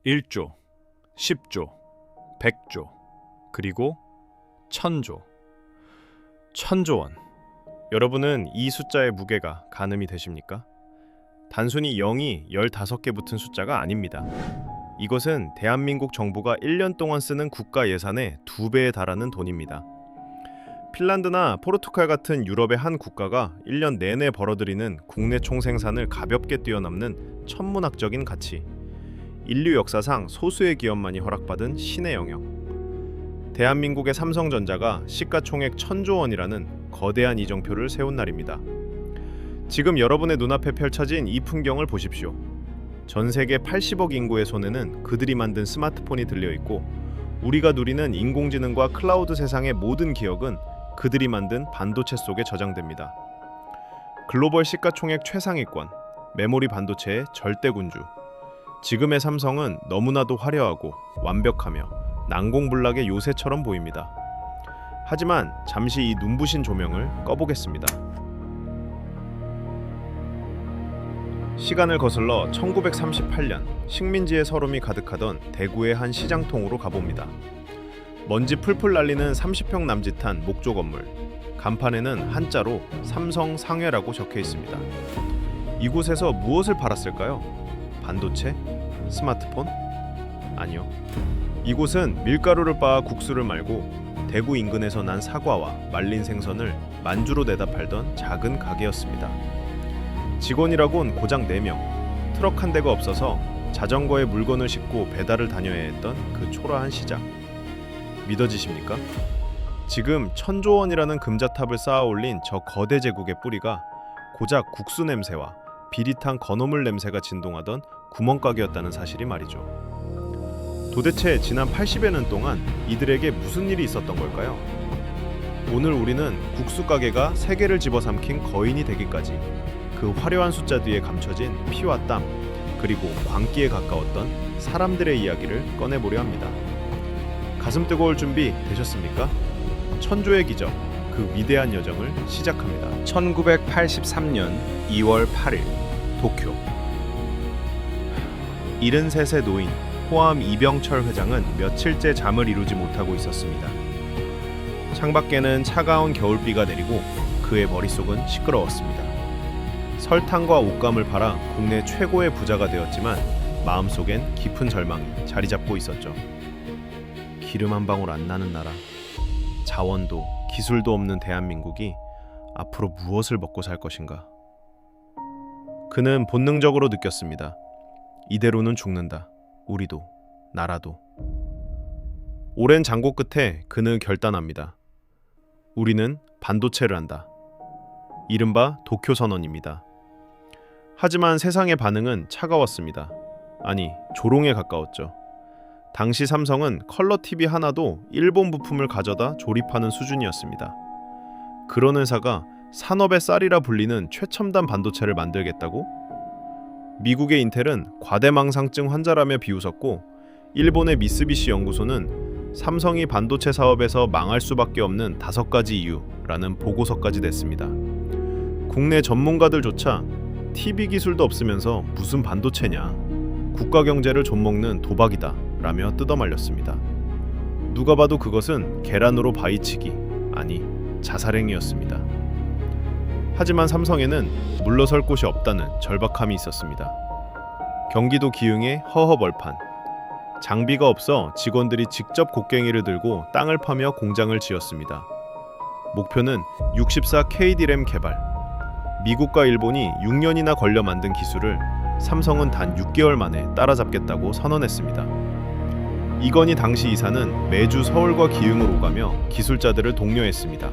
1조, 10조, 100조, 그리고 1000조. 1000조 원. 여러분은 이 숫자의 무게가 가늠이 되십니까? 단순히 0이 15개 붙은 숫자가 아닙니다. 이것은 대한민국 정부가 1년 동안 쓰는 국가 예산의 2배에 달하는 돈입니다. 핀란드나 포르투갈 같은 유럽의 한 국가가 1년 내내 벌어들이는 국내 총생산을 가볍게 뛰어넘는 천문학적인 가치. 인류 역사상 소수의 기업만이 허락받은 신의 영역. 대한민국의 삼성전자가 시가총액 1000조 원이라는 거대한 이정표를 세운 날입니다. 지금 여러분의 눈앞에 펼쳐진 이 풍경을 보십시오. 전 세계 80억 인구의 손에는 그들이 만든 스마트폰이 들려있고, 우리가 누리는 인공지능과 클라우드 세상의 모든 기억은 그들이 만든 반도체 속에 저장됩니다. 글로벌 시가총액 최상위권, 메모리 반도체의 절대군주. 지금의 삼성은 너무나도 화려하고 완벽하며 난공불락의 요새처럼 보입니다. 하지만 잠시 이 눈부신 조명을 꺼보겠습니다. 시간을 거슬러 1938년 식민지의 서름이 가득하던 대구의 한 시장통으로 가봅니다. 먼지 풀풀 날리는 30평 남짓한 목조 건물. 간판에는 한자로 삼성 상회라고 적혀 있습니다. 이곳에서 무엇을 팔았을까요? 반도체? 스마트폰? 아니요. 이곳은 밀가루를 빻아 국수를 말고 대구 인근에서 난 사과와 말린 생선을 만주로 내다 팔던 작은 가게였습니다. 직원이라곤 고작 4명. 트럭 한 대가 없어서 자전거에 물건을 싣고 배달을 다녀야 했던 그 초라한 시장. 믿어지십니까? 지금 1000조 원이라는 금자탑을 쌓아 올린 저 거대 제국의 뿌리가 고작 국수 냄새와 비릿한 건어물 냄새가 진동하던 구멍가게였다는 사실이 말이죠. 도대체 지난 80여 년 동안 이들에게 무슨 일이 있었던 걸까요? 오늘 우리는 국수 가게가 세계를 집어삼킨 거인이 되기까지 그 화려한 숫자 뒤에 감춰진 피와 땀, 그리고 광기에 가까웠던 사람들의 이야기를 꺼내보려 합니다. 가슴 뜨거울 준비 되셨습니까? 1000조의 기적, 그 위대한 여정을 시작합니다. 1983년 2월 8일 도쿄. 73세 노인 호암 이병철 회장은 며칠째 잠을 이루지 못하고 있었습니다. 창밖에는 차가운 겨울비가 내리고 그의 머릿속은 시끄러웠습니다. 설탕과 옷감을 팔아 국내 최고의 부자가 되었지만 마음속엔 깊은 절망이 자리 잡고 있었죠. 기름 한 방울 안 나는 나라, 자원도 기술도 없는 대한민국이 앞으로 무엇을 먹고 살 것인가? 그는 본능적으로 느꼈습니다. 이대로는 죽는다. 우리도, 나라도. 오랜 장고 끝에 그는 결단합니다. 우리는 반도체를 한다. 이른바 도쿄 선언입니다. 하지만 세상의 반응은 차가웠습니다. 아니, 조롱에 가까웠죠. 당시 삼성은 컬러 TV 하나도 일본 부품을 가져다 조립하는 수준이었습니다. 그런 회사가 산업의 쌀이라 불리는 최첨단 반도체를 만들겠다고? 미국의 인텔은 과대망상증 환자라며 비웃었고, 일본의 미쓰비시 연구소는 삼성이 반도체 사업에서 망할 수밖에 없는 5가지 이유라는 보고서까지 냈습니다. 국내 전문가들조차 TV 기술도 없으면서 무슨 반도체냐, 국가 경제를 좀먹는 도박이다 라며 뜯어말렸습니다. 누가 봐도 그것은 계란으로 바위치기, 아니 자살행위였습니다. 하지만 삼성에는 물러설 곳이 없다는 절박함이 있었습니다. 경기도 기흥의 허허벌판. 장비가 없어 직원들이 직접 곡괭이를 들고 땅을 파며 공장을 지었습니다. 목표는 64KD램 개발. 미국과 일본이 6년이나 걸려 만든 기술을 삼성은 단 6개월 만에 따라잡겠다고 선언했습니다. 이건희 당시 이사는 매주 서울과 기흥을 오가며 기술자들을 독려했습니다.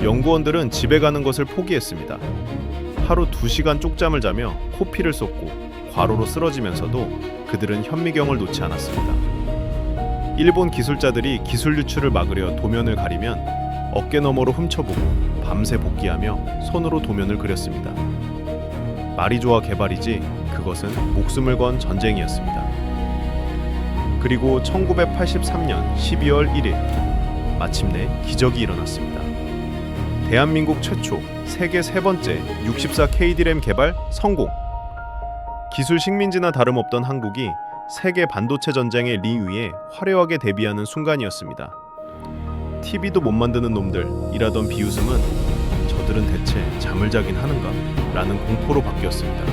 연구원들은 집에 가는 것을 포기했습니다. 하루 2시간 쪽잠을 자며 코피를 쏟고 과로로 쓰러지면서도 그들은 현미경을 놓지 않았습니다. 일본 기술자들이 기술 유출을 막으려 도면을 가리면 어깨 너머로 훔쳐보고 밤새 복귀하며 손으로 도면을 그렸습니다. 말이 좋아 개발이지 그것은 목숨을 건 전쟁이었습니다. 그리고 1983년 12월 1일 마침내 기적이 일어났습니다. 대한민국 최초, 세계 3번째 64KD램 개발 성공! 기술 식민지나 다름없던 한국이 세계 반도체 전쟁의 링 위에 화려하게 데뷔하는 순간이었습니다. TV도 못 만드는 놈들이라던 비웃음은 저들은 대체 잠을 자긴 하는가? 라는 공포로 바뀌었습니다.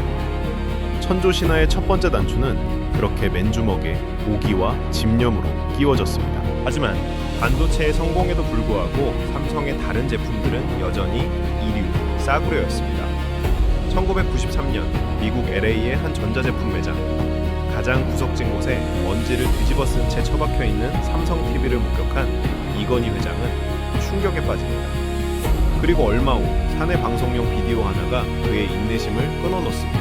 천조 신화의 첫 번째 단추는 그렇게 맨주먹에 오기와 집념으로 끼워졌습니다. 하지만 반도체의 성공에도 불구하고 삼성의 다른 제품들은 여전히 이류, 싸구려였습니다. 1993년 미국 LA의 한 전자제품 매장. 가장 구석진 곳에 먼지를 뒤집어 쓴 채 처박혀 있는 삼성 TV를 목격한 이건희 회장은 충격에 빠집니다. 그리고 얼마 후 사내 방송용 비디오 하나가 그의 인내심을 끊어놓습니다.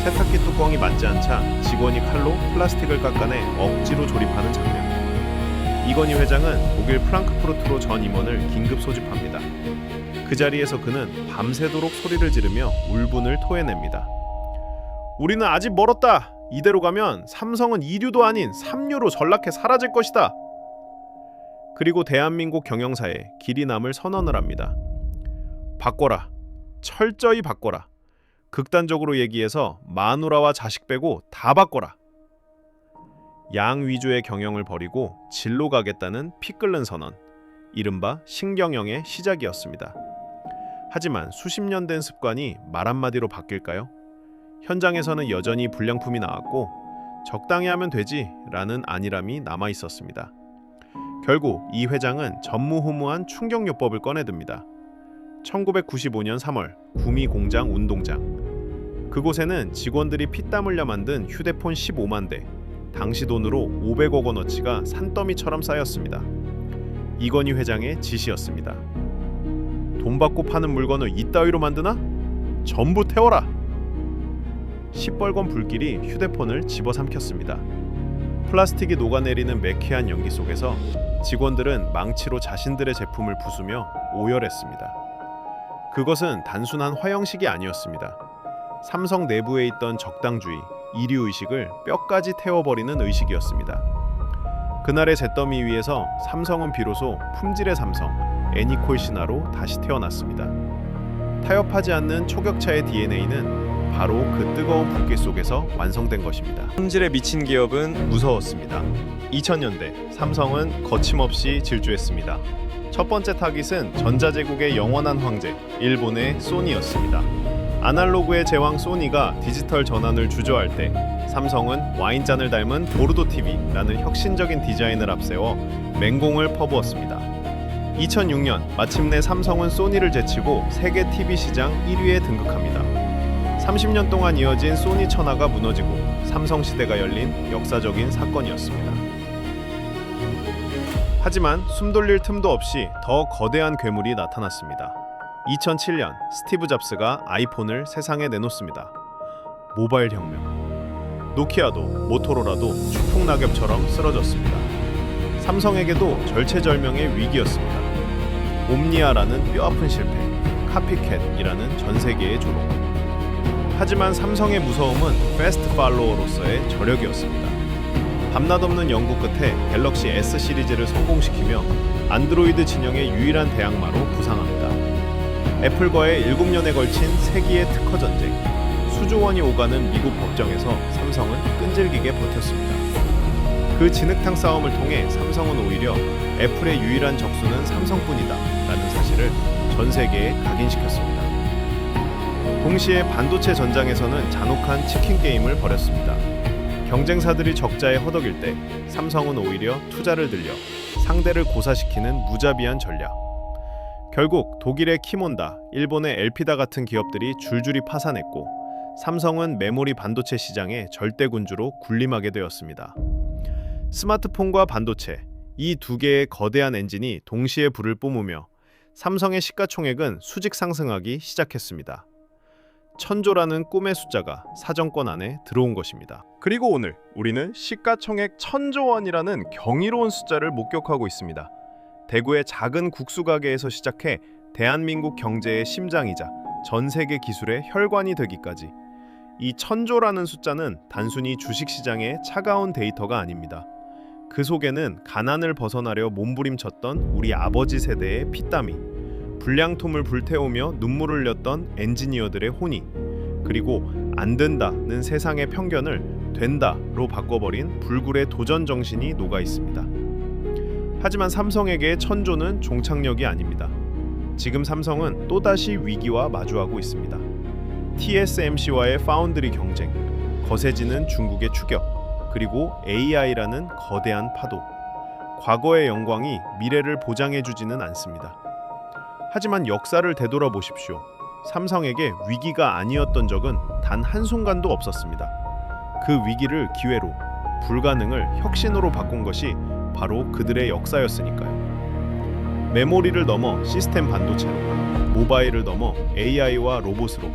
세탁기 뚜껑이 맞지 않자 직원이 칼로 플라스틱을 깎아내 억지로 조립하는 장면. 이건희 회장은 독일 프랑크푸르트로 전 임원을 긴급 소집합니다. 그 자리에서 그는 밤새도록 소리를 지르며 울분을 토해냅니다. 우리는 아직 멀었다. 이대로 가면 삼성은 2류도 아닌 3류로 전락해 사라질 것이다. 그리고 대한민국 경영사에 길이 남을 선언을 합니다. 바꿔라. 철저히 바꿔라. 극단적으로 얘기해서 마누라와 자식 빼고 다 바꿔라. 양 위주의 경영을 버리고 질로 가겠다는 피 끓는 선언. 이른바 신경영의 시작이었습니다. 하지만 수십 년 된 습관이 말 한마디로 바뀔까요? 현장에서는 여전히 불량품이 나왔고 적당히 하면 되지 라는 안일함이 남아 있었습니다. 결국 이 회장은 전무후무한 충격요법을 꺼내듭니다. 1995년 3월 구미 공장 운동장. 그곳에는 직원들이 피땀 흘려 만든 휴대폰 15만 대, 당시 돈으로 500억 원어치가 산더미처럼 쌓였습니다. 이건희 회장의 지시였습니다. 돈 받고 파는 물건을 이따위로 만드나? 전부 태워라! 시뻘건 불길이 휴대폰을 집어삼켰습니다. 플라스틱이 녹아내리는 매캐한 연기 속에서 직원들은 망치로 자신들의 제품을 부수며 오열했습니다. 그것은 단순한 화형식이 아니었습니다. 삼성 내부에 있던 적당주의, 이류의식을 뼈까지 태워버리는 의식이었습니다. 그날의 잿더미 위에서 삼성은 비로소 품질의 삼성, 애니콜 신화로 다시 태어났습니다. 타협하지 않는 초격차의 DNA는 바로 그 뜨거운 불길 속에서 완성된 것입니다. 품질에 미친 기업은 무서웠습니다. 2000년대 삼성은 거침없이 질주했습니다. 첫 번째 타깃은 전자제국의 영원한 황제, 일본의 소니였습니다. 아날로그의 제왕 소니가 디지털 전환을 주저할 때 삼성은 와인잔을 닮은 보르도 TV라는 혁신적인 디자인을 앞세워 맹공을 퍼부었습니다. 2006년 마침내 삼성은 소니를 제치고 세계 TV 시장 1위에 등극합니다. 30년 동안 이어진 소니 천하가 무너지고 삼성 시대가 열린 역사적인 사건이었습니다. 하지만 숨 돌릴 틈도 없이 더 거대한 괴물이 나타났습니다. 2007년 스티브 잡스가 아이폰을 세상에 내놓습니다. 모바일 혁명. 노키아도 모토로라도 추풍낙엽처럼 쓰러졌습니다. 삼성에게도 절체절명의 위기였습니다. 옴니아라는 뼈아픈 실패, 카피캣이라는 전 세계의 조롱. 하지만 삼성의 무서움은 패스트 팔로워로서의 저력이었습니다. 밤낮 없는 연구 끝에 갤럭시 S 시리즈를 성공시키며 안드로이드 진영의 유일한 대항마로 부상합니다. 애플과의 7년에 걸친 세기의 특허 전쟁, 수조 원이 오가는 미국 법정에서 삼성은 끈질기게 버텼습니다. 그 진흙탕 싸움을 통해 삼성은 오히려 애플의 유일한 적수는 삼성뿐이다 라는 사실을 전 세계에 각인시켰습니다. 동시에 반도체 전장에서는 잔혹한 치킨 게임을 벌였습니다. 경쟁사들이 적자에 허덕일 때 삼성은 오히려 투자를 들여 상대를 고사시키는 무자비한 전략. 결국 독일의 키몬다, 일본의 엘피다 같은 기업들이 줄줄이 파산했고 삼성은 메모리 반도체 시장의 절대군주로 군림하게 되었습니다. 스마트폰과 반도체, 이 두 개의 거대한 엔진이 동시에 불을 뿜으며 삼성의 시가총액은 수직 상승하기 시작했습니다. 1000조라는 꿈의 숫자가 사정권 안에 들어온 것입니다. 그리고 오늘 우리는 시가총액 1000조 원이라는 경이로운 숫자를 목격하고 있습니다. 대구의 작은 국수 가게에서 시작해 대한민국 경제의 심장이자 전 세계 기술의 혈관이 되기까지 이 1000조라는 숫자는 단순히 주식시장의 차가운 데이터가 아닙니다. 그 속에는 가난을 벗어나려 몸부림쳤던 우리 아버지 세대의 피땀이, 불량통을 불태우며 눈물을 흘렸던 엔지니어들의 혼이, 그리고 안 된다는 세상의 편견을 된다로 바꿔버린 불굴의 도전 정신이 녹아 있습니다. 하지만 삼성에게 천조는 종착역이 아닙니다. 지금 삼성은 또다시 위기와 마주하고 있습니다. TSMC와의 파운드리 경쟁, 거세지는 중국의 추격, 그리고 AI라는 거대한 파도. 과거의 영광이 미래를 보장해주지는 않습니다. 하지만 역사를 되돌아보십시오. 삼성에게 위기가 아니었던 적은 단 한순간도 없었습니다. 그 위기를 기회로, 불가능을 혁신으로 바꾼 것이 바로 그들의 역사였으니까요. 메모리를 넘어 시스템 반도체로, 모바일을 넘어 AI와 로봇으로,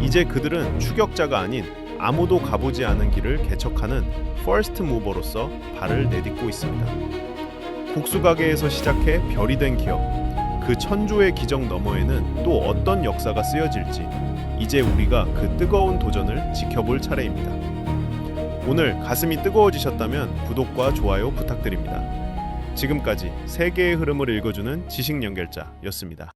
이제 그들은 추격자가 아닌 아무도 가보지 않은 길을 개척하는 퍼스트 무버로서 발을 내딛고 있습니다. 국수가게에서 시작해 별이 된 기업, 그 천조의 기적 너머에는 또 어떤 역사가 쓰여질지 이제 우리가 그 뜨거운 도전을 지켜볼 차례입니다. 오늘 가슴이 뜨거워지셨다면 구독과 좋아요 부탁드립니다. 지금까지 세계의 흐름을 읽어주는 지식 연결자였습니다.